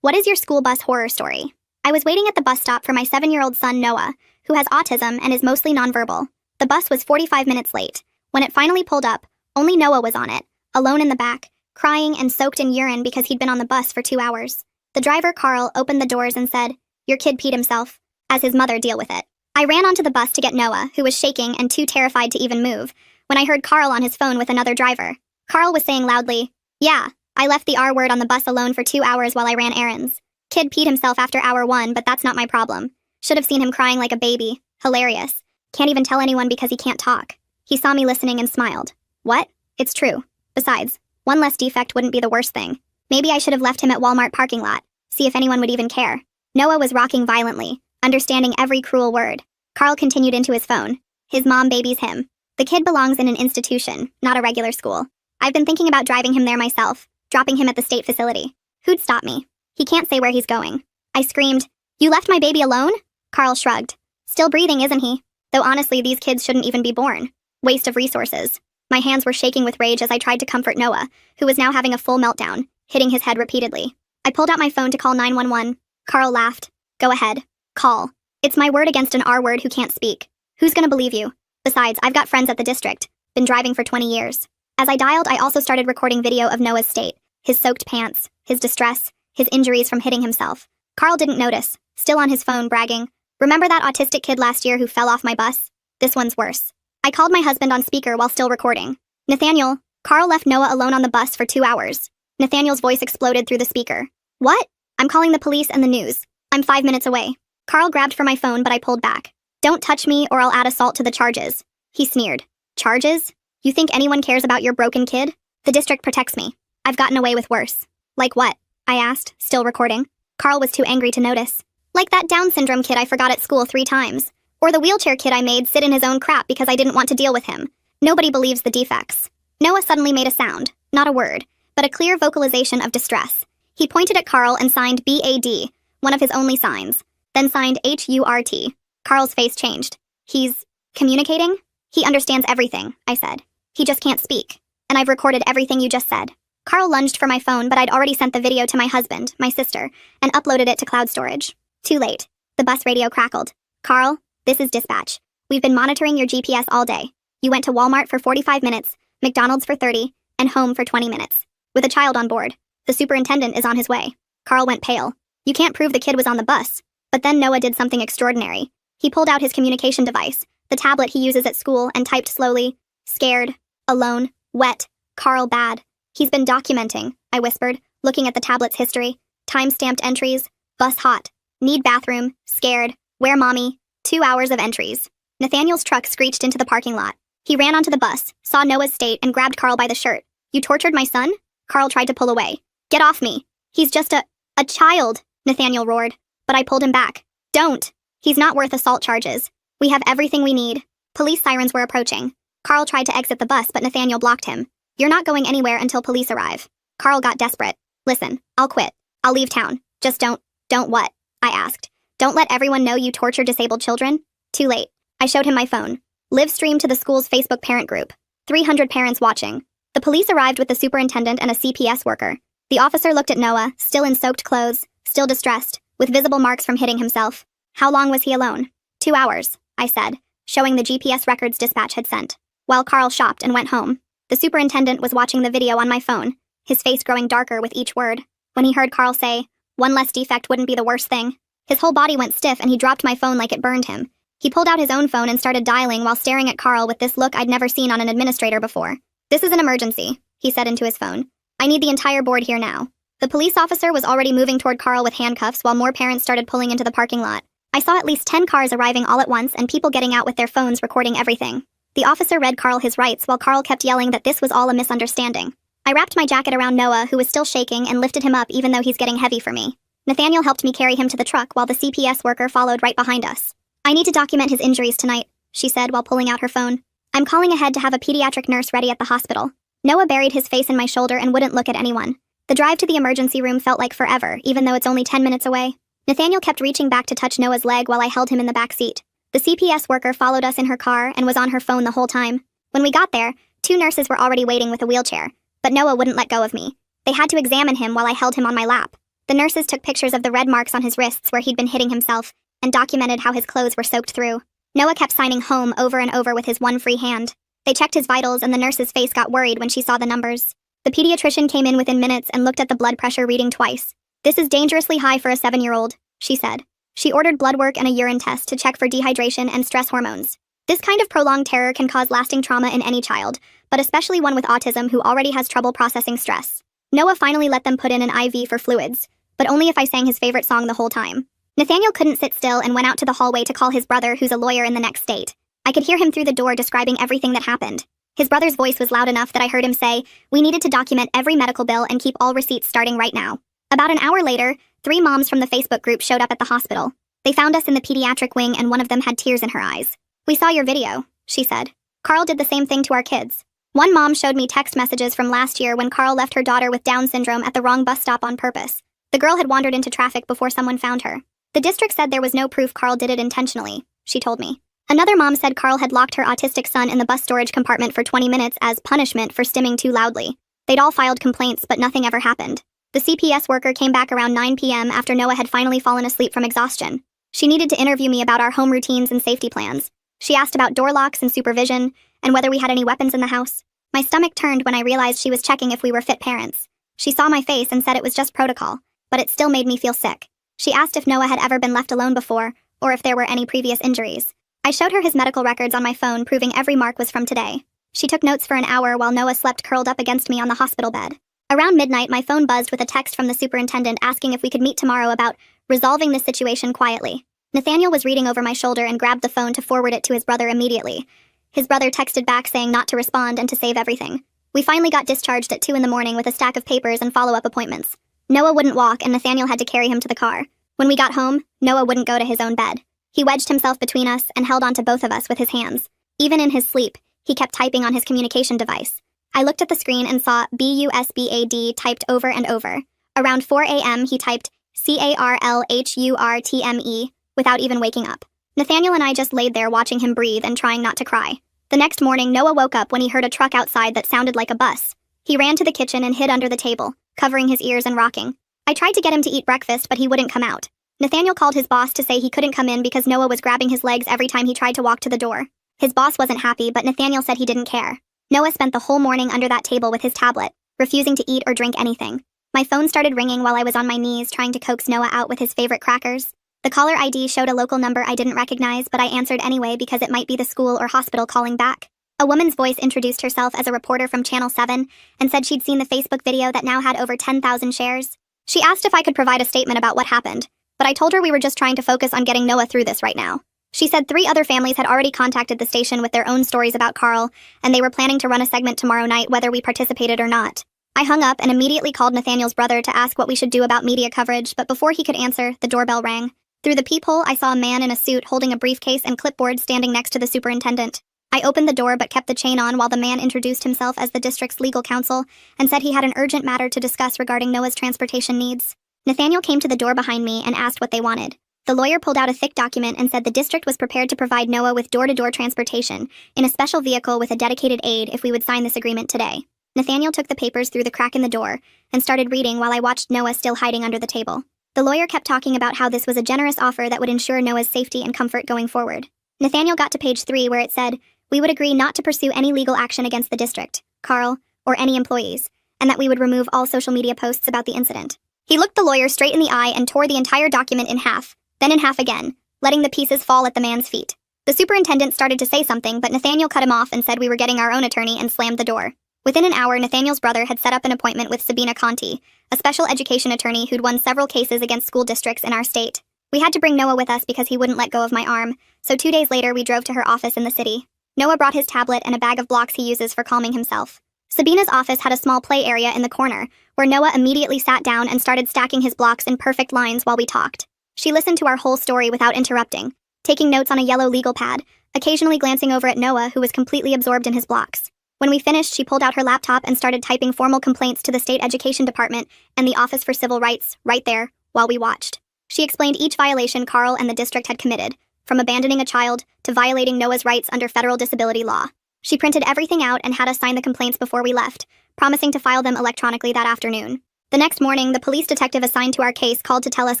What is your school bus horror story? I was waiting at the bus stop for my 7-year-old son Noah, who has autism and is mostly nonverbal. The bus was 45 minutes late. When it finally pulled up, only Noah was on it, alone in the back, crying and soaked in urine because he'd been on the bus for 2 hours. The driver, Carl, opened the doors and said, "Your kid peed himself," as his mother deal with it. I ran onto the bus to get Noah, who was shaking and too terrified to even move, when I heard Carl on his phone with another driver. Carl was saying loudly, "Yeah, I left the R word on the bus alone for 2 hours while I ran errands. Kid peed himself after hour 1, but that's not my problem. Should have seen him crying like a baby. Hilarious. Can't even tell anyone because he can't talk." He saw me listening and smiled. "What? It's true. Besides, one less defect wouldn't be the worst thing. Maybe I should have left him at Walmart parking lot, see if anyone would even care." Noah was rocking violently, understanding every cruel word. Carl continued into his phone. His mom babies him. The kid belongs in an institution, not a regular school. I've been thinking about driving him there myself, dropping him at the state facility. Who'd stop me? He can't say where he's going. I screamed, "You left my baby alone?" Carl shrugged. "Still breathing, isn't he? Though honestly, these kids shouldn't even be born. Waste of resources." My hands were shaking with rage as I tried to comfort Noah, who was now having a full meltdown, hitting his head repeatedly. I pulled out my phone to call 911. Carl laughed. "Go ahead. Call. It's my word against an R word who can't speak. Who's gonna believe you? Besides, I've got friends at the district. Been driving for 20 years. As I dialed, I also started recording video of Noah's state, his soaked pants, his distress, his injuries from hitting himself. Carl didn't notice, still on his phone bragging, "Remember that autistic kid last year who fell off my bus? This one's worse." I called my husband on speaker while still recording. "Nathaniel, Carl left Noah alone on the bus for 2 hours. Nathaniel's voice exploded through the speaker. "What? I'm calling the police and the news. I'm 5 minutes away." Carl grabbed for my phone, but I pulled back. "Don't touch me or I'll add assault to the charges." He sneered. "Charges? You think anyone cares about your broken kid? The district protects me. I've gotten away with worse." "Like what?" I asked, still recording. Carl was too angry to notice. "Like that Down syndrome kid I forgot at school 3 times. Or the wheelchair kid I made sit in his own crap because I didn't want to deal with him. Nobody believes the defects." Noah suddenly made a sound, not a word, but a clear vocalization of distress. He pointed at Carl and signed BAD, one of his only signs, then signed HURT. Carl's face changed. "He's communicating?" "He understands everything," I said. "He just can't speak. And I've recorded everything you just said." Carl lunged for my phone, but I'd already sent the video to my husband, my sister, and uploaded it to cloud storage. Too late. The bus radio crackled. "Carl, this is dispatch. We've been monitoring your GPS all day. You went to Walmart for 45 minutes, McDonald's for 30, and home for 20 minutes. With a child on board. The superintendent is on his way." Carl went pale. "You can't prove the kid was on the bus." But then Noah did something extraordinary. He pulled out his communication device, the tablet he uses at school, and typed slowly, "Scared, alone, wet, Carl bad." "He's been documenting," I whispered, looking at the tablet's history. Time-stamped entries, bus hot, need bathroom, scared, where mommy, 2 hours of entries. Nathaniel's truck screeched into the parking lot. He ran onto the bus, saw Noah's state, and grabbed Carl by the shirt. "You tortured my son?" Carl tried to pull away. "Get off me. He's just a child," Nathaniel roared. But I pulled him back. "Don't. He's not worth assault charges. We have everything we need." Police sirens were approaching. Carl tried to exit the bus, but Nathaniel blocked him. "You're not going anywhere until police arrive." Carl got desperate. "Listen, I'll quit. I'll leave town. Just don't what?" I asked. "Don't let everyone know you torture disabled children?" Too late. I showed him my phone. Live stream to the school's Facebook parent group. 300 parents watching. The police arrived with the superintendent and a CPS worker. The officer looked at Noah, still in soaked clothes, still distressed, with visible marks from hitting himself. "How long was he alone?" 2 hours, I said, showing the GPS records dispatch had sent. While Carl shopped and went home. The superintendent was watching the video on my phone, his face growing darker with each word. When he heard Carl say, "One less defect wouldn't be the worst thing," his whole body went stiff and he dropped my phone like it burned him. He pulled out his own phone and started dialing while staring at Carl with this look I'd never seen on an administrator before. "This is an emergency," he said into his phone. "I need the entire board here now." The police officer was already moving toward Carl with handcuffs while more parents started pulling into the parking lot. I saw at least 10 cars arriving all at once and people getting out with their phones recording everything. The officer read Carl his rights while Carl kept yelling that this was all a misunderstanding. I wrapped my jacket around Noah, who was still shaking, and lifted him up even though he's getting heavy for me. Nathaniel helped me carry him to the truck while the CPS worker followed right behind us. "I need to document his injuries tonight," she said while pulling out her phone. "I'm calling ahead to have a pediatric nurse ready at the hospital." Noah buried his face in my shoulder and wouldn't look at anyone. The drive to the emergency room felt like forever, even though it's only 10 minutes away. Nathaniel kept reaching back to touch Noah's leg while I held him in the back seat. The CPS worker followed us in her car and was on her phone the whole time. When we got there, 2 nurses were already waiting with a wheelchair, but Noah wouldn't let go of me. They had to examine him while I held him on my lap. The nurses took pictures of the red marks on his wrists where he'd been hitting himself and documented how his clothes were soaked through. Noah kept signing home over and over with his one free hand. They checked his vitals and the nurse's face got worried when she saw the numbers. The pediatrician came in within minutes and looked at the blood pressure reading twice. "This is dangerously high for a 7-year-old, she said. She ordered blood work and a urine test to check for dehydration and stress hormones. This kind of prolonged terror can cause lasting trauma in any child, but especially one with autism who already has trouble processing stress." Noah finally let them put in an IV for fluids, but only if I sang his favorite song the whole time. Nathaniel couldn't sit still and went out to the hallway to call his brother, who's a lawyer in the next state. I could hear him through the door describing everything that happened. His brother's voice was loud enough that I heard him say, "We needed to document every medical bill and keep all receipts starting right now." About an hour later, 3 moms from the Facebook group showed up at the hospital. They found us in the pediatric wing and one of them had tears in her eyes. "We saw your video," she said. "Carl did the same thing to our kids." One mom showed me text messages from last year when Carl left her daughter with Down syndrome at the wrong bus stop on purpose. The girl had wandered into traffic before someone found her. The district said there was no proof Carl did it intentionally, she told me. Another mom said Carl had locked her autistic son in the bus storage compartment for 20 minutes as punishment for stimming too loudly. They'd all filed complaints, but nothing ever happened. The CPS worker came back around 9 p.m. after Noah had finally fallen asleep from exhaustion. She needed to interview me about our home routines and safety plans. She asked about door locks and supervision, and whether we had any weapons in the house. My stomach turned when I realized she was checking if we were fit parents. She saw my face and said it was just protocol, but it still made me feel sick. She asked if Noah had ever been left alone before, or if there were any previous injuries. I showed her his medical records on my phone proving every mark was from today. She took notes for an hour while Noah slept curled up against me on the hospital bed. Around midnight, my phone buzzed with a text from the superintendent asking if we could meet tomorrow about resolving this situation quietly. Nathaniel was reading over my shoulder and grabbed the phone to forward it to his brother immediately. His brother texted back saying not to respond and to save everything. We finally got discharged at 2 in the morning with a stack of papers and follow-up appointments. Noah wouldn't walk and Nathaniel had to carry him to the car. When we got home, Noah wouldn't go to his own bed. He wedged himself between us and held onto both of us with his hands. Even in his sleep, he kept typing on his communication device. I looked at the screen and saw BUSBAD typed over and over. Around 4 a.m., he typed CARLHURTME without even waking up. Nathaniel and I just laid there watching him breathe and trying not to cry. The next morning, Noah woke up when he heard a truck outside that sounded like a bus. He ran to the kitchen and hid under the table, covering his ears and rocking. I tried to get him to eat breakfast, but he wouldn't come out. Nathaniel called his boss to say he couldn't come in because Noah was grabbing his legs every time he tried to walk to the door. His boss wasn't happy, but Nathaniel said he didn't care. Noah spent the whole morning under that table with his tablet, refusing to eat or drink anything. My phone started ringing while I was on my knees trying to coax Noah out with his favorite crackers. The caller ID showed a local number I didn't recognize, but I answered anyway because it might be the school or hospital calling back. A woman's voice introduced herself as a reporter from Channel 7 and said she'd seen the Facebook video that now had over 10,000 shares. She asked if I could provide a statement about what happened, but I told her we were just trying to focus on getting Noah through this right now. She said 3 other families had already contacted the station with their own stories about Carl, and they were planning to run a segment tomorrow night whether we participated or not. I hung up and immediately called Nathaniel's brother to ask what we should do about media coverage, but before he could answer, the doorbell rang. Through the peephole, I saw a man in a suit holding a briefcase and clipboard standing next to the superintendent. I opened the door but kept the chain on while the man introduced himself as the district's legal counsel and said he had an urgent matter to discuss regarding Noah's transportation needs. Nathaniel came to the door behind me and asked what they wanted. The lawyer pulled out a thick document and said the district was prepared to provide Noah with door-to-door transportation in a special vehicle with a dedicated aide if we would sign this agreement today. Nathaniel took the papers through the crack in the door and started reading while I watched Noah still hiding under the table. The lawyer kept talking about how this was a generous offer that would ensure Noah's safety and comfort going forward. Nathaniel got to page 3 where it said, we would agree not to pursue any legal action against the district, Carl, or any employees, and that we would remove all social media posts about the incident. He looked the lawyer straight in the eye and tore the entire document in half, then in half again, letting the pieces fall at the man's feet. The superintendent started to say something, but Nathaniel cut him off and said we were getting our own attorney and slammed the door. Within an hour, Nathaniel's brother had set up an appointment with Sabina Conti, a special education attorney who'd won several cases against school districts in our state. We had to bring Noah with us because he wouldn't let go of my arm, so 2 days later we drove to her office in the city. Noah brought his tablet and a bag of blocks he uses for calming himself. Sabina's office had a small play area in the corner, where Noah immediately sat down and started stacking his blocks in perfect lines while we talked. She listened to our whole story without interrupting, taking notes on a yellow legal pad, occasionally glancing over at Noah, who was completely absorbed in his blocks. When we finished, she pulled out her laptop and started typing formal complaints to the state education department and the Office for Civil Rights right there while we watched. She explained each violation Carl and the district had committed, from abandoning a child to violating Noah's rights under federal disability law. She printed everything out and had us sign the complaints before we left, promising to file them electronically that afternoon. The next morning, the police detective assigned to our case called to tell us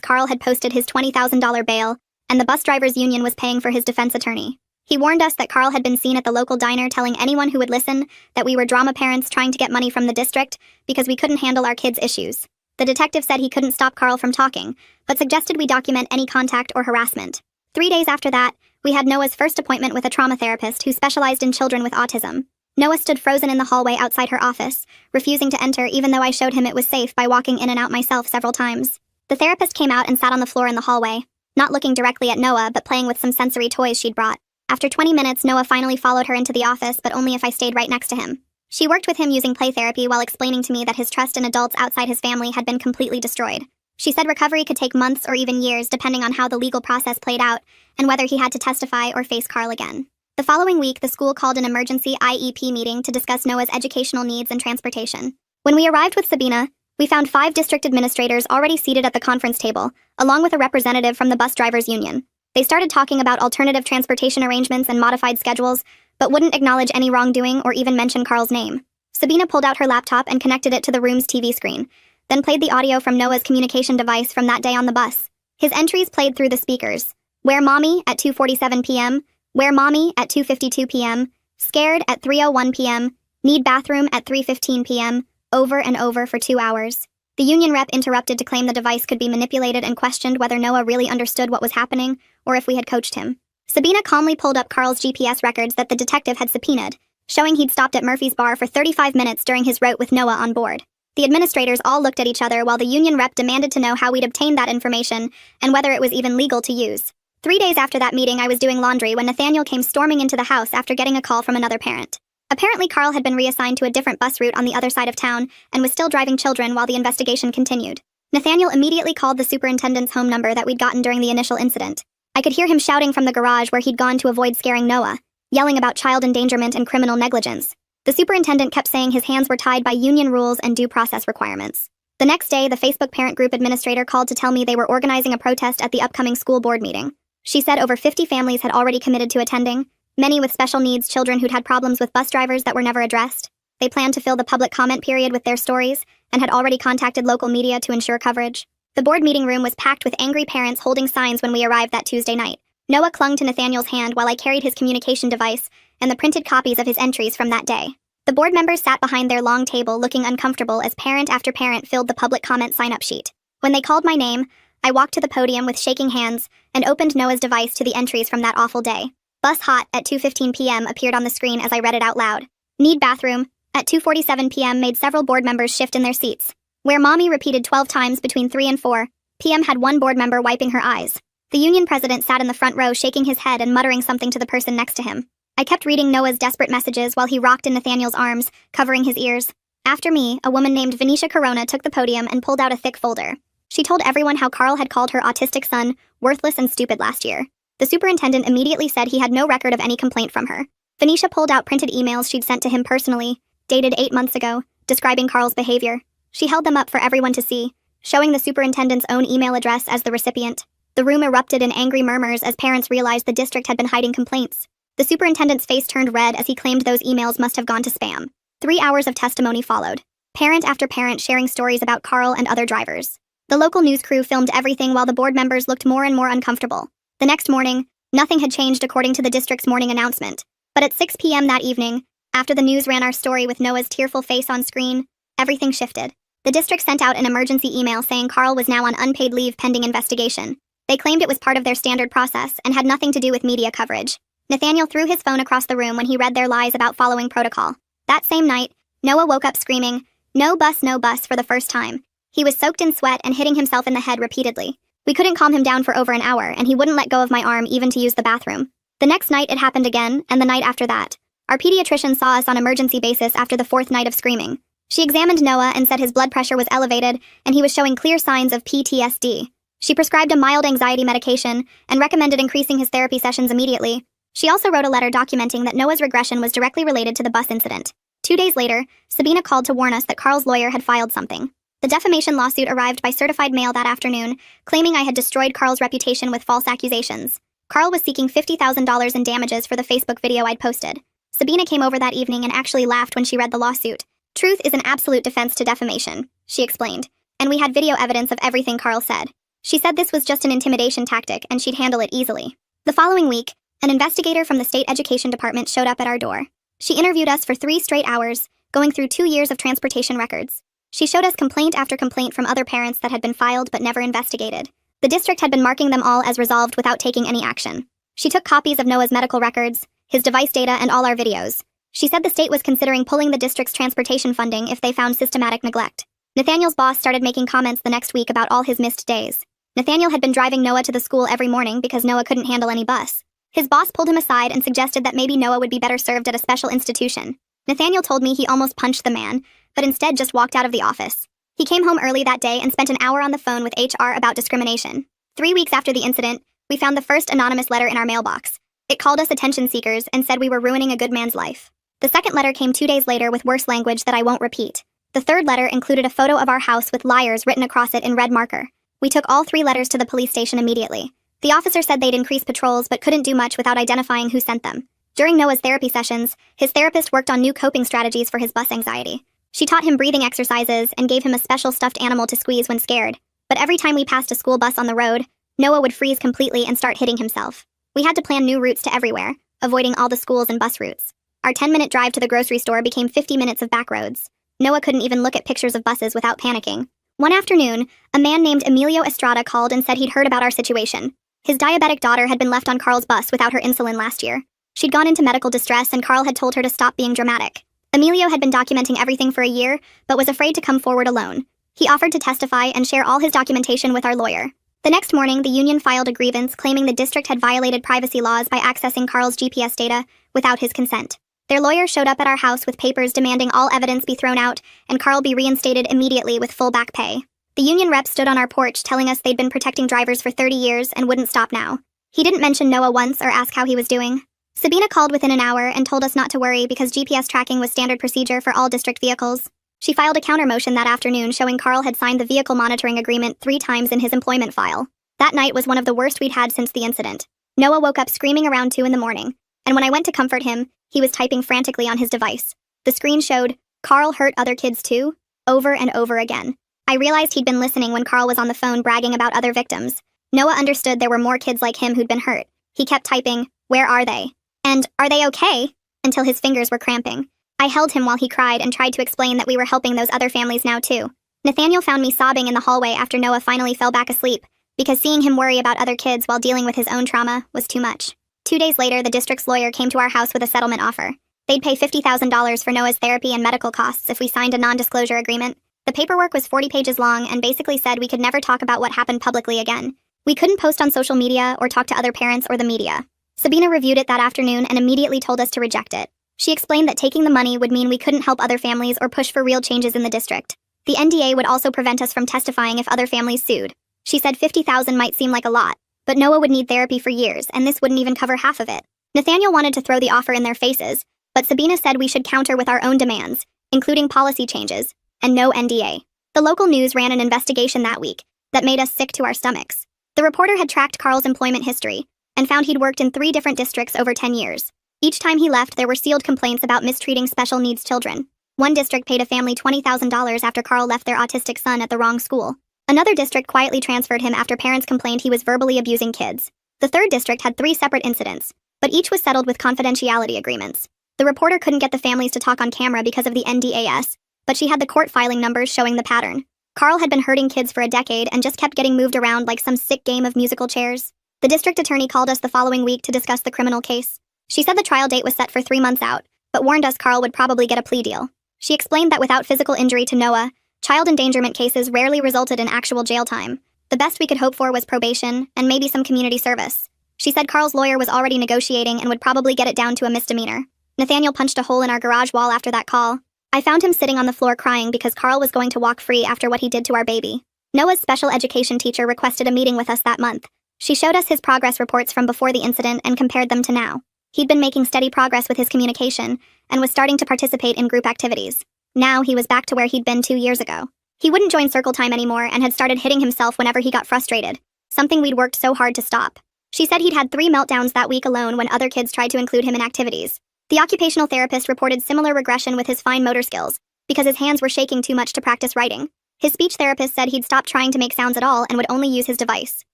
Carl had posted his $20,000 bail, and the bus drivers' union was paying for his defense attorney. He warned us that Carl had been seen at the local diner telling anyone who would listen that we were drama parents trying to get money from the district because we couldn't handle our kids' issues. The detective said he couldn't stop Carl from talking, but suggested we document any contact or harassment. 3 days after that, we had Noah's first appointment with a trauma therapist who specialized in children with autism. Noah stood frozen in the hallway outside her office, refusing to enter even though I showed him it was safe by walking in and out myself several times. The therapist came out and sat on the floor in the hallway, not looking directly at Noah but playing with some sensory toys she'd brought. After 20 minutes, Noah finally followed her into the office, but only if I stayed right next to him. She worked with him using play therapy while explaining to me that his trust in adults outside his family had been completely destroyed. She said recovery could take months or even years depending on how the legal process played out and whether he had to testify or face Carl again. The following week, the school called an emergency IEP meeting to discuss Noah's educational needs and transportation. When we arrived with Sabina, we found 5 district administrators already seated at the conference table, along with a representative from the bus drivers' union. They started talking about alternative transportation arrangements and modified schedules, but wouldn't acknowledge any wrongdoing or even mention Carl's name. Sabina pulled out her laptop and connected it to the room's TV screen, then played the audio from Noah's communication device from that day on the bus. His entries played through the speakers. Where mommy at 2:47 p.m., where mommy at 2:52 p.m., scared at 3:01 p.m., need bathroom at 3:15 p.m., over and over for 2 hours. The union rep interrupted to claim the device could be manipulated and questioned whether Noah really understood what was happening or if we had coached him. Sabina calmly pulled up Carl's GPS records that the detective had subpoenaed, showing he'd stopped at Murphy's bar for 35 minutes during his route with Noah on board. The administrators all looked at each other while the union rep demanded to know how we'd obtained that information and whether it was even legal to use. 3 days after that meeting, I was doing laundry when Nathaniel came storming into the house after getting a call from another parent. Apparently, Carl had been reassigned to a different bus route on the other side of town and was still driving children while the investigation continued. Nathaniel immediately called the superintendent's home number that we'd gotten during the initial incident. I could hear him shouting from the garage where he'd gone to avoid scaring Noah, yelling about child endangerment and criminal negligence. The superintendent kept saying his hands were tied by union rules and due process requirements. The next day, the Facebook parent group administrator called to tell me they were organizing a protest at the upcoming school board meeting. She said over 50 families had already committed to attending, many with special needs children who'd had problems with bus drivers that were never addressed. They planned to fill the public comment period with their stories and had already contacted local media to ensure coverage. The board meeting room was packed with angry parents holding signs when we arrived that Tuesday night. Noah clung to Nathaniel's hand while I carried his communication device and the printed copies of his entries from that day. The board members sat behind their long table looking uncomfortable as parent after parent filled the public comment sign-up sheet. When they called my name, I walked to the podium with shaking hands and opened Noah's device to the entries from that awful day. Bus hot at 2:15 p.m. appeared on the screen as I read it out loud. Need bathroom at 2:47 p.m. made several board members shift in their seats. Where mommy repeated 12 times between 3 and 4 p.m. had one board member wiping her eyes. The union president sat in the front row shaking his head and muttering something to the person next to him. I kept reading Noah's desperate messages while he rocked in Nathaniel's arms, covering his ears. After me, a woman named Venetia Corona took the podium and pulled out a thick folder. She told everyone how Carl had called her autistic son worthless and stupid last year. The superintendent immediately said he had no record of any complaint from her. Venetia pulled out printed emails she'd sent to him personally, dated 8 months ago, describing Carl's behavior. She held them up for everyone to see, showing the superintendent's own email address as the recipient. The room erupted in angry murmurs as parents realized the district had been hiding complaints. The superintendent's face turned red as he claimed those emails must have gone to spam. 3 hours of testimony followed, parent after parent sharing stories about Carl and other drivers. The local news crew filmed everything while the board members looked more and more uncomfortable. The next morning, nothing had changed according to the district's morning announcement. But at 6 p.m. that evening, after the news ran our story with Noah's tearful face on screen, everything shifted. The district sent out an emergency email saying Carl was now on unpaid leave pending investigation. They claimed it was part of their standard process and had nothing to do with media coverage. Nathaniel threw his phone across the room when he read their lies about following protocol. That same night, Noah woke up screaming, no bus, for the first time. He was soaked in sweat and hitting himself in the head repeatedly. We couldn't calm him down for over an hour, and he wouldn't let go of my arm even to use the bathroom. The next night it happened again, and the night after that. Our pediatrician saw us on emergency basis after the 4th night of screaming. She examined Noah and said his blood pressure was elevated, and he was showing clear signs of PTSD. She prescribed a mild anxiety medication and recommended increasing his therapy sessions immediately. She also wrote a letter documenting that Noah's regression was directly related to the bus incident. 2 days later, Sabina called to warn us that Carl's lawyer had filed something. The defamation lawsuit arrived by certified mail that afternoon, claiming I had destroyed Carl's reputation with false accusations. Carl was seeking $50,000 in damages for the Facebook video I'd posted. Sabina came over that evening and actually laughed when she read the lawsuit. Truth is an absolute defense to defamation, she explained. and we had video evidence of everything Carl said. She said this was just an intimidation tactic and she'd handle it easily. The following week, an investigator from the state education department showed up at our door. She interviewed us for 3 straight hours, going through 2 years of transportation records. She showed us complaint after complaint from other parents that had been filed but never investigated. The district had been marking them all as resolved without taking any action. She took copies of Noah's medical records, his device data, and all our videos. She said the state was considering pulling the district's transportation funding if they found systematic neglect. Nathaniel's boss started making comments the next week about all his missed days. Nathaniel had been driving Noah to the school every morning because Noah couldn't handle any bus. His boss pulled him aside and suggested that maybe Noah would be better served at a special institution. Nathaniel told me he almost punched the man, but instead just walked out of the office. He came home early that day and spent an hour on the phone with HR about discrimination. 3 weeks after the incident, we found the first anonymous letter in our mailbox. It called us attention seekers and said we were ruining a good man's life. The second letter came 2 days later with worse language that I won't repeat. The third letter included a photo of our house with liars written across it in red marker. We took all 3 letters to the police station immediately. The officer said they'd increase patrols but couldn't do much without identifying who sent them. During Noah's therapy sessions, his therapist worked on new coping strategies for his bus anxiety. She taught him breathing exercises and gave him a special stuffed animal to squeeze when scared. But every time we passed a school bus on the road, Noah would freeze completely and start hitting himself. We had to plan new routes to everywhere, avoiding all the schools and bus routes. Our 10-minute drive to the grocery store became 50 minutes of back roads. Noah couldn't even look at pictures of buses without panicking. One afternoon, a man named Emilio Estrada called and said he'd heard about our situation. His diabetic daughter had been left on Carl's bus without her insulin last year. She'd gone into medical distress and Carl had told her to stop being dramatic. Emilio had been documenting everything for a year, but was afraid to come forward alone. He offered to testify and share all his documentation with our lawyer. The next morning, the union filed a grievance claiming the district had violated privacy laws by accessing Carl's GPS data without his consent. Their lawyer showed up at our house with papers demanding all evidence be thrown out and Carl be reinstated immediately with full back pay. The union rep stood on our porch telling us they'd been protecting drivers for 30 years and wouldn't stop now. He didn't mention Noah once or ask how he was doing. Sabina called within an hour and told us not to worry because GPS tracking was standard procedure for all district vehicles. She filed a counter motion that afternoon showing Carl had signed the vehicle monitoring agreement 3 times in his employment file. That night was one of the worst we'd had since the incident. Noah woke up screaming around 2 in the morning, and when I went to comfort him, he was typing frantically on his device. The screen showed, "Carl hurt other kids too?" over and over again. I realized he'd been listening when Carl was on the phone bragging about other victims. Noah understood there were more kids like him who'd been hurt. He kept typing, "Where are they?" and "Are they okay?" until his fingers were cramping. I held him while he cried and tried to explain that we were helping those other families now too. Nathaniel found me sobbing in the hallway after Noah finally fell back asleep, because seeing him worry about other kids while dealing with his own trauma was too much. 2 days later, the district's lawyer came to our house with a settlement offer. They'd pay $50,000 for Noah's therapy and medical costs if we signed a non-disclosure agreement. The paperwork was 40 pages long and basically said we could never talk about what happened publicly again. We couldn't post on social media or talk to other parents or the media. Sabina reviewed it that afternoon and immediately told us to reject it. She explained that taking the money would mean we couldn't help other families or push for real changes in the district. The NDA would also prevent us from testifying if other families sued. She said $50,000 might seem like a lot, but Noah would need therapy for years, and this wouldn't even cover half of it. Nathaniel wanted to throw the offer in their faces, but Sabina said we should counter with our own demands, including policy changes, and no NDA. The local news ran an investigation that week that made us sick to our stomachs. The reporter had tracked Carl's employment history and found he'd worked in 3 different districts over 10 years. Each time he left, there were sealed complaints about mistreating special needs children. One district paid a family $20,000 after Carl left their autistic son at the wrong school. Another district quietly transferred him after parents complained he was verbally abusing kids. The third district had 3 separate incidents, but each was settled with confidentiality agreements. The reporter couldn't get the families to talk on camera because of the NDAS, but she had the court filing numbers showing the pattern. Carl had been hurting kids for a decade and just kept getting moved around like some sick game of musical chairs. The district attorney called us the following week to discuss the criminal case. She said the trial date was set for 3 months out, but warned us Carl would probably get a plea deal. She explained that without physical injury to Noah, child endangerment cases rarely resulted in actual jail time. The best we could hope for was probation and maybe some community service. She said Carl's lawyer was already negotiating and would probably get it down to a misdemeanor. Nathaniel punched a hole in our garage wall after that call. I found him sitting on the floor crying because Carl was going to walk free after what he did to our baby. Noah's special education teacher requested a meeting with us that month. She showed us his progress reports from before the incident and compared them to now. He'd been making steady progress with his communication and was starting to participate in group activities. Now he was back to where he'd been 2 years ago. He wouldn't join circle time anymore and had started hitting himself whenever he got frustrated, something we'd worked so hard to stop. She said he'd had 3 meltdowns that week alone when other kids tried to include him in activities. The occupational therapist reported similar regression with his fine motor skills, because his hands were shaking too much to practice writing. His speech therapist said he'd stopped trying to make sounds at all and would only use his device.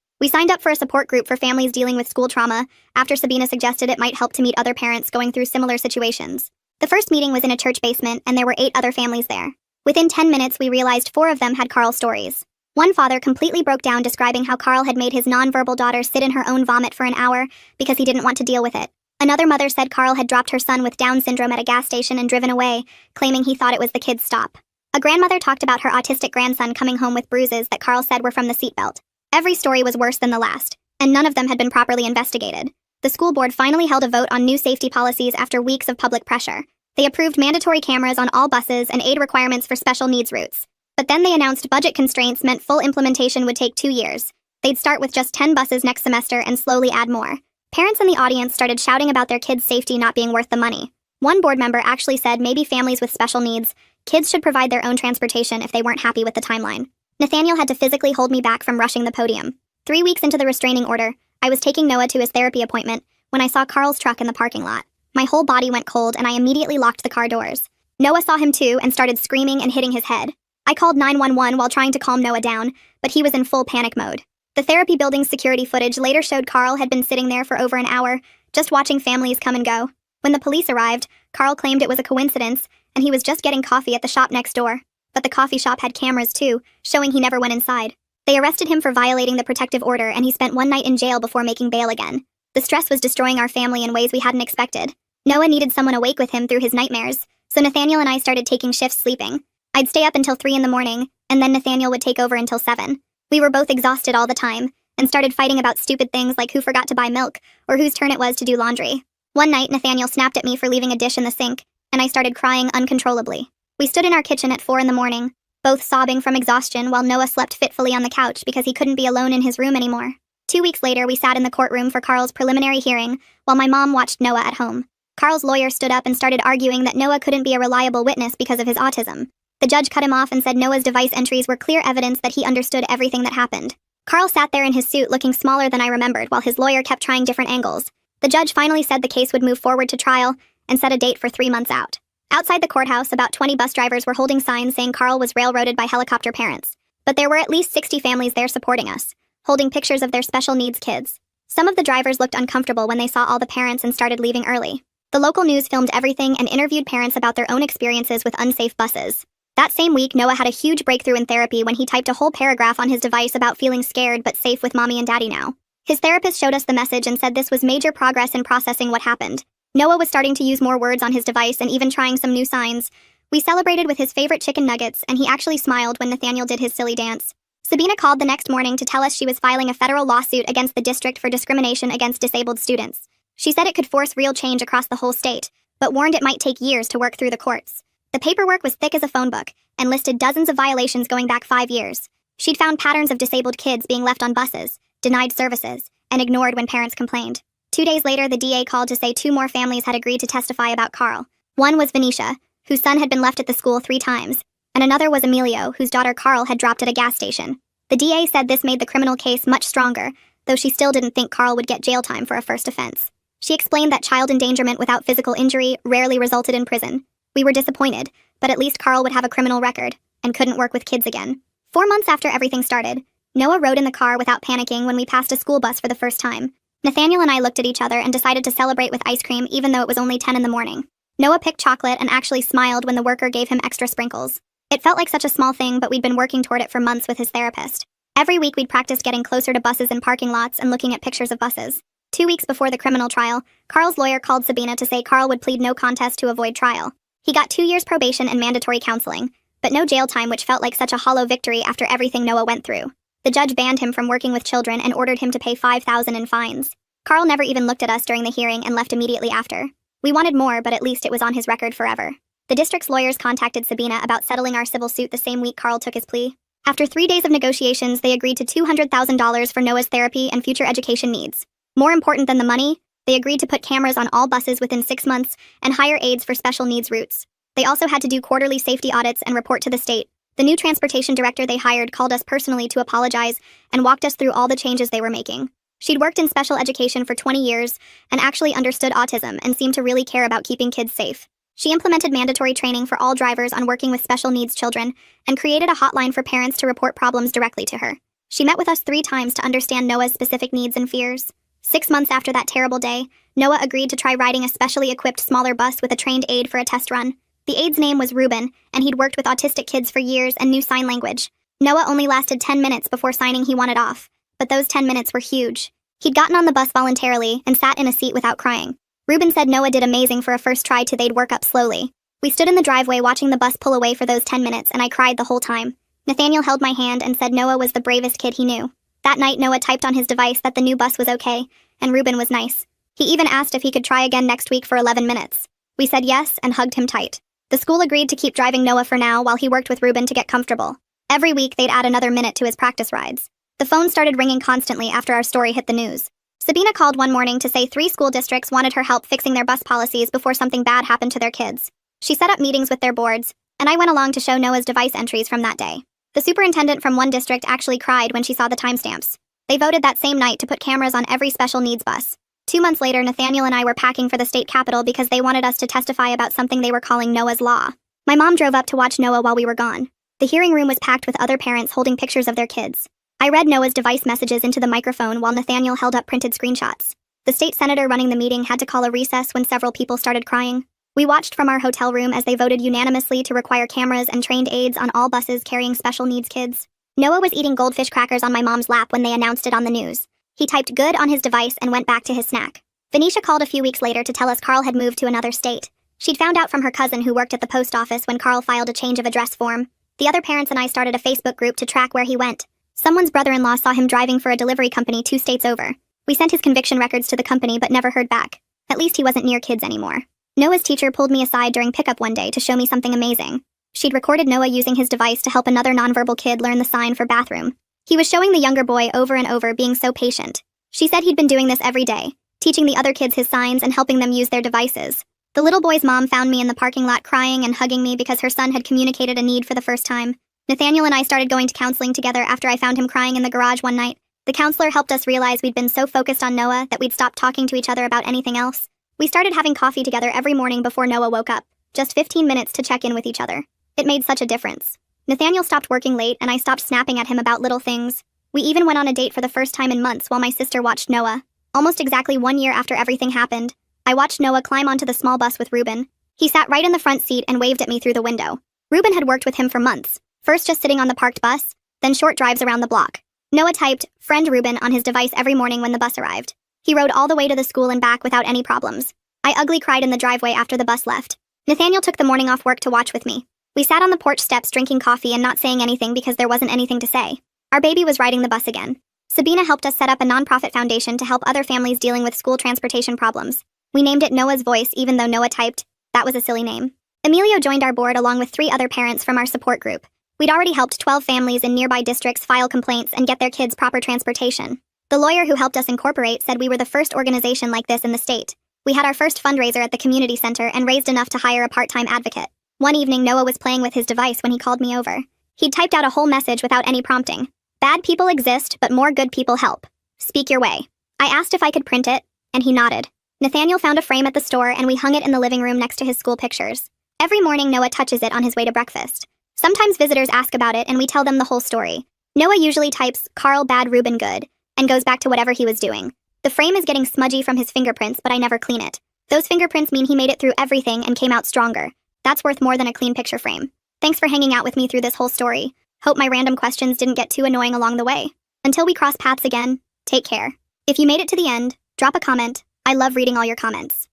We signed up for a support group for families dealing with school trauma after Sabina suggested it might help to meet other parents going through similar situations. The first meeting was in a church basement, and there were 8 other families there. Within 10 minutes, we realized 4 of them had Carl's stories. One father completely broke down describing how Carl had made his nonverbal daughter sit in her own vomit for an hour because he didn't want to deal with it. Another mother said Carl had dropped her son with Down syndrome at a gas station and driven away, claiming he thought it was the kid's stop. A grandmother talked about her autistic grandson coming home with bruises that Carl said were from the seatbelt. Every story was worse than the last, and none of them had been properly investigated. The school board finally held a vote on new safety policies after weeks of public pressure. They approved mandatory cameras on all buses and aid requirements for special needs routes. But then they announced budget constraints meant full implementation would take 2 years. They'd start with just 10 buses next semester and slowly add more. Parents in the audience started shouting about their kids' safety not being worth the money. One board member actually said maybe families with special needs, kids should provide their own transportation if they weren't happy with the timeline. Nathaniel had to physically hold me back from rushing the podium. 3 weeks into the restraining order, I was taking Noah to his therapy appointment when I saw Carl's truck in the parking lot. My whole body went cold and I immediately locked the car doors. Noah saw him too and started screaming and hitting his head. I called 911 while trying to calm Noah down, but he was in full panic mode. The therapy building's security footage later showed Carl had been sitting there for over an hour, just watching families come and go. When the police arrived, Carl claimed it was a coincidence and he was just getting coffee at the shop next door. But the coffee shop had cameras too, showing he never went inside. They arrested him for violating the protective order and he spent 1 night in jail before making bail again. The stress was destroying our family in ways we hadn't expected. Noah needed someone awake with him through his nightmares, so Nathaniel and I started taking shifts sleeping. I'd stay up until 3 in the morning, and then Nathaniel would take over until 7. We were both exhausted all the time, and started fighting about stupid things like who forgot to buy milk, or whose turn it was to do laundry. One night, Nathaniel snapped at me for leaving a dish in the sink, and I started crying uncontrollably. We stood in our kitchen at 4 in the morning, both sobbing from exhaustion while Noah slept fitfully on the couch because he couldn't be alone in his room anymore. 2 weeks later, we sat in the courtroom for Carl's preliminary hearing, while my mom watched Noah at home. Carl's lawyer stood up and started arguing that Noah couldn't be a reliable witness because of his autism. The judge cut him off and said Noah's device entries were clear evidence that he understood everything that happened. Carl sat there in his suit looking smaller than I remembered while his lawyer kept trying different angles. The judge finally said the case would move forward to trial and set a date for 3 months out. Outside the courthouse, about 20 bus drivers were holding signs saying Carl was railroaded by helicopter parents. But there were at least 60 families there supporting us, holding pictures of their special needs kids. Some of the drivers looked uncomfortable when they saw all the parents and started leaving early. The local news filmed everything and interviewed parents about their own experiences with unsafe buses. That same week, Noah had a huge breakthrough in therapy when he typed a whole paragraph on his device about feeling scared but safe with mommy and daddy now. His therapist showed us the message and said this was major progress in processing what happened. Noah was starting to use more words on his device and even trying some new signs. We celebrated with his favorite chicken nuggets, and he actually smiled when Nathaniel did his silly dance. Sabina called the next morning to tell us she was filing a federal lawsuit against the district for discrimination against disabled students. She said it could force real change across the whole state, but warned it might take years to work through the courts. The paperwork was thick as a phone book and listed dozens of violations going back 5 years. She'd found patterns of disabled kids being left on buses, denied services, and ignored when parents complained. 2 days later, the DA called to say 2 more families had agreed to testify about Carl. One was Venetia, whose son had been left at the school 3 times, and another was Emilio, whose daughter Carl had dropped at a gas station. The DA said this made the criminal case much stronger, though she still didn't think Carl would get jail time for a first offense. She explained that child endangerment without physical injury rarely resulted in prison. We were disappointed, but at least Carl would have a criminal record and couldn't work with kids again. 4 months after everything started, Noah rode in the car without panicking when we passed a school bus for the first time. Nathaniel and I looked at each other and decided to celebrate with ice cream even though it was only 10 in the morning. Noah picked chocolate and actually smiled when the worker gave him extra sprinkles. It felt like such a small thing, but we'd been working toward it for months with his therapist. Every week we'd practiced getting closer to buses in parking lots and looking at pictures of buses. 2 weeks before the criminal trial, Carl's lawyer called Sabina to say Carl would plead no contest to avoid trial. He got 2 years probation and mandatory counseling, but no jail time, which felt like such a hollow victory after everything Noah went through. The judge banned him from working with children and ordered him to pay $5,000 in fines. Carl never even looked at us during the hearing and left immediately after. We wanted more, but at least it was on his record forever. The district's lawyers contacted Sabina about settling our civil suit the same week Carl took his plea. After 3 days of negotiations, they agreed to $200,000 for Noah's therapy and future education needs. More important than the money, they agreed to put cameras on all buses within 6 months and hire aides for special needs routes. They also had to do quarterly safety audits and report to the state. The new transportation director they hired called us personally to apologize and walked us through all the changes they were making. She'd worked in special education for 20 years and actually understood autism and seemed to really care about keeping kids safe. She implemented mandatory training for all drivers on working with special needs children and created a hotline for parents to report problems directly to her. She met with us 3 times to understand Noah's specific needs and fears. 6 months after that terrible day, Noah agreed to try riding a specially equipped smaller bus with a trained aide for a test run. The aide's name was Ruben, and he'd worked with autistic kids for years and knew sign language. Noah only lasted 10 minutes before signing he wanted off, but those 10 minutes were huge. He'd gotten on the bus voluntarily and sat in a seat without crying. Ruben said Noah did amazing for a first try to they'd work up slowly. We stood in the driveway watching the bus pull away for those 10 minutes, and I cried the whole time. Nathaniel held my hand and said Noah was the bravest kid he knew. That night, Noah typed on his device that the new bus was okay, and Ruben was nice. He even asked if he could try again next week for 11 minutes. We said yes and hugged him tight. The school agreed to keep driving Noah for now while he worked with Ruben to get comfortable. Every week, they'd add another minute to his practice rides. The phone started ringing constantly after our story hit the news. Sabina called one morning to say 3 school districts wanted her help fixing their bus policies before something bad happened to their kids. She set up meetings with their boards, and I went along to show Noah's device entries from that day. The superintendent from one district actually cried when she saw the timestamps. They voted that same night to put cameras on every special needs bus. 2 months later, Nathaniel and I were packing for the state capitol because they wanted us to testify about something they were calling Noah's Law. My mom drove up to watch Noah while we were gone. The hearing room was packed with other parents holding pictures of their kids. I read Noah's device messages into the microphone while Nathaniel held up printed screenshots. The state senator running the meeting had to call a recess when several people started crying. We watched from our hotel room as they voted unanimously to require cameras and trained aides on all buses carrying special needs kids. Noah was eating goldfish crackers on my mom's lap when they announced it on the news. He typed good on his device and went back to his snack. Venetia called a few weeks later to tell us Carl had moved to another state. She'd found out from her cousin who worked at the post office when Carl filed a change of address form. The other parents and I started a Facebook group to track where he went. Someone's brother-in-law saw him driving for a delivery company 2 states over. We sent his conviction records to the company but never heard back. At least he wasn't near kids anymore. Noah's teacher pulled me aside during pickup one day to show me something amazing. She'd recorded Noah using his device to help another nonverbal kid learn the sign for bathroom. He was showing the younger boy over and over, being so patient. She said he'd been doing this every day, teaching the other kids his signs and helping them use their devices. The little boy's mom found me in the parking lot crying and hugging me because her son had communicated a need for the first time. Nathaniel and I started going to counseling together after I found him crying in the garage one night. The counselor helped us realize we'd been so focused on Noah that we'd stopped talking to each other about anything else. We started having coffee together every morning before Noah woke up, just 15 minutes to check in with each other. It made such a difference. Nathaniel stopped working late and I stopped snapping at him about little things. We even went on a date for the first time in months while my sister watched Noah. Almost exactly 1 year after everything happened, I watched Noah climb onto the small bus with Ruben. He sat right in the front seat and waved at me through the window. Ruben had worked with him for months, first just sitting on the parked bus, then short drives around the block. Noah typed, "Friend Ruben," on his device every morning when the bus arrived. He rode all the way to the school and back without any problems. I ugly cried in the driveway after the bus left. Nathaniel took the morning off work to watch with me. We sat on the porch steps drinking coffee and not saying anything because there wasn't anything to say. Our baby was riding the bus again. Sabina helped us set up a nonprofit foundation to help other families dealing with school transportation problems. We named it Noah's Voice even though Noah typed, "That was a silly name." Emilio joined our board along with 3 other parents from our support group. We'd already helped 12 families in nearby districts file complaints and get their kids proper transportation. The lawyer who helped us incorporate said we were the first organization like this in the state. We had our first fundraiser at the community center and raised enough to hire a part-time advocate. One evening, Noah was playing with his device when he called me over. He'd typed out a whole message without any prompting. "Bad people exist, but more good people help. Speak your way." I asked if I could print it, and he nodded. Nathaniel found a frame at the store and we hung it in the living room next to his school pictures. Every morning, Noah touches it on his way to breakfast. Sometimes visitors ask about it and we tell them the whole story. Noah usually types, "Carl bad, Ruben good," and goes back to whatever he was doing. The frame is getting smudgy from his fingerprints, but I never clean it. Those fingerprints mean he made it through everything and came out stronger. That's worth more than a clean picture frame. Thanks for hanging out with me through this whole story. Hope my random questions didn't get too annoying along the way. Until we cross paths again, take care. If you made it to the end, drop a comment. I love reading all your comments.